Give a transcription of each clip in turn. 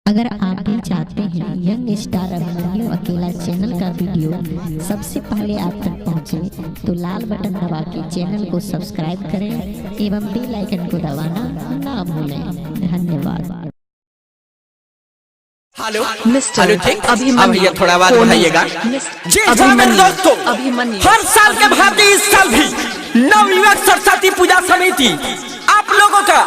अगर आप भी चाहते हैं यंग स्टार अभिमन्यु अकेला चैनल का वीडियो सबसे पहले आप तक पहुंचे, तो लाल बटन दबा के चैनल को सब्सक्राइब करें एवं बेल आइकन को दबाना ना भूलें। धन्यवाद। हेलो मिस्टर ठीक अभिमन्यु, अब थोड़ा आवाज बढ़ाइएगा। जी हाँ मेरे दोस्तों, हर साल के भांति इस साल भी नवयुवक सरस्वती पूजा समिति आप लोगों का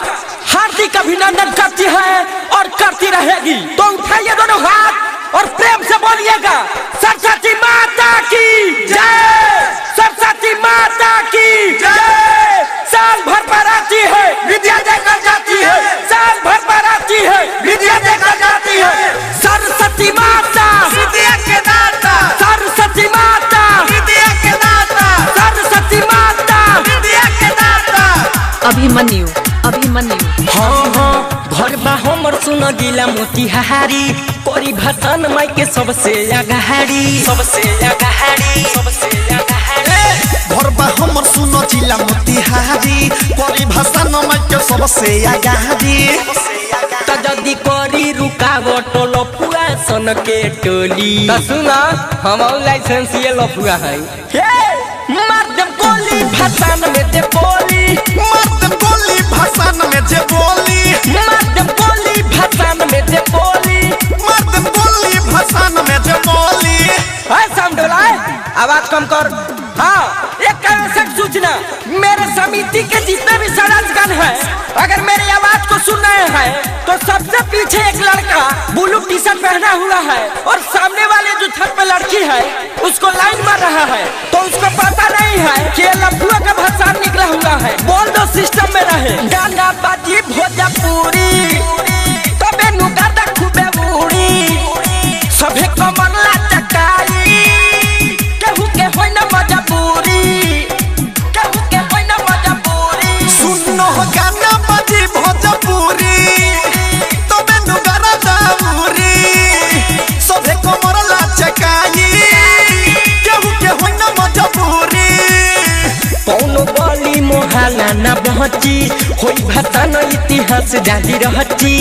हार्दिक अभिनंदन करती है और करती रहेगी। तो उठाइए दोनों हाथ और प्रेम से बोलिएगा, सरस्वती माता की जय, सरस्वती माता की जय। साल भर पर आती है विद्या देकर जाती है, साल भर पर आती है विद्या देकर जाती है। सरस्वती माता विद्या के दाता, सरस्वती माता विद्या के दाता, सरस्वती माता विद्या के दाता। अभिमन्यु हाँ हाँ भरबा हमर सुन गिला मोतिहारी, परिभाषण माई के सबसे अगाड़ी, सबसे अगाड़ी, सबसे अगाड़ी। भरबा हमर सुनो जिला मोतिहारी, परिभाषण माई के सबसे अगाड़ी। त जदी करी रुकावट लफुआ सन के टोली, त सुना हम लाइसेंस ये लफुआ है। मर्दम कोली भाषण में जे बोली, मर्दम कोली भाषण में जे बोली, मर्दम कोली भाषण में जे बोली, मर्दम कोली भाषण में जे बोली। समझला आवाज कम कर। हाँ एक आवश्यक सूचना, मेरे समिति के जितने भी सदस्यगण हैं, अगर मेरी आवाज को सुन रहे हैं तो सबसे पीछे एक लड़का ब्लू टी शर्ट पहना हुआ है और सामने वाले जो छत पे लड़की है उसको लाइन मार रहा है, तो उसको पता नहीं है कि लफुआ का भाषण निकला हुआ है। बोल दो सिस्टम में रहे, गाना बाजी भोजपुरी तबे नुगादा खूबे बूढ़ी, सभे कमला चकाई, केहू के होई ना मजबूरी, केहू के होई ना मजबूरी। सुनो गाना बाजी भोजपुरी तबे नुगारा जाऊरी, सबे कमरला चकाई, केहू के होई ना मजबूरी। कौनो गली मोहल्ला ना बहची, होई भाषण इतिहास जाली रहती।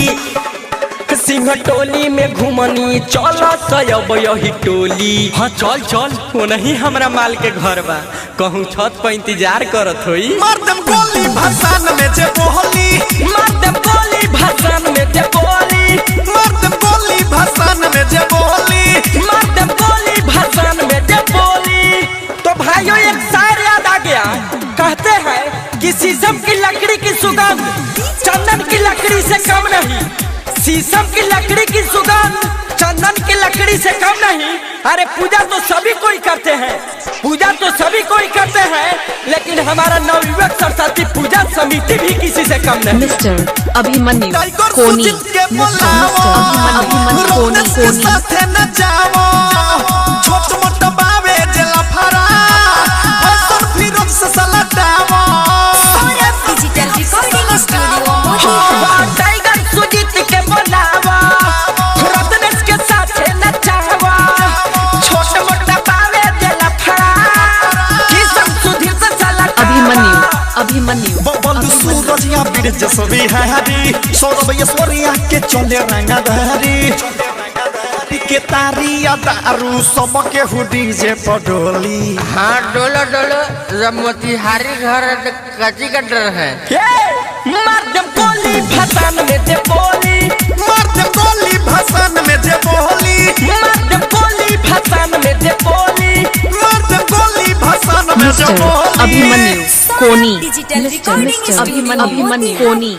सिंह टोली में घुमनी चल सयब यही टोली। हाँ चल चल, वो नहीं हमरा माल के घर बा, कहूँ छत पर इंतजार करत होई। मर्दम कोली भाषण में जे बोली, मर्दम कोली भाषण में जे बोली, मर्दम कोली भाषण में जे बोली। मर्दम कोली भाषण में जे बोली। तो भाइयों एक शायर याद आ गया, कहते हैं कि शीशम की लकड़ी की सुगंध चंदन की लकड़ी से कम नहीं, शीशम की लकड़ी की सुगंध चंदन की लकड़ी से कम नहीं। अरे पूजा तो सभी कोई करते हैं, पूजा तो सभी कोई करते हैं, लेकिन हमारा नवयुवक सरस्वती पूजा समिति भी किसी से कम नहीं। मिस्टर अभिमन्यु टाइगर कोनी, सुचित के बोलावो, अभिमन्यु कोनी रोनेस के साथे न जावो, छोट मोट बावे जेला फरा, फैशन फिरोज से सलटावो। Digital recording studio tiger Sujeet के बोलावा, रत्नेश के साथे नचावा, छोट मोटा बावे जेला फरा, किसम सुधीर से सलटा। अभिमन्यु बबलू सूरज या बीर जसवी हरी, सौरभ ऐश्वर्या के चले रंगधारी, के तारिया दारू सबके हुडी जे पडोली। हाँ डोलो डोलो, जब मोतिहारी घर कची का डर है। मर्दम कोली भाषण में जे बोली, मर्दम कोली भाषण में जे बोली, मर्दम कोली भाषण में जे बोली, मर्दम कोली भाषण में जे मिस्टर बोली। अभिमन्यु कोनी, डिजिटल रिकॉर्डिंग अभिमन्यु कोनी।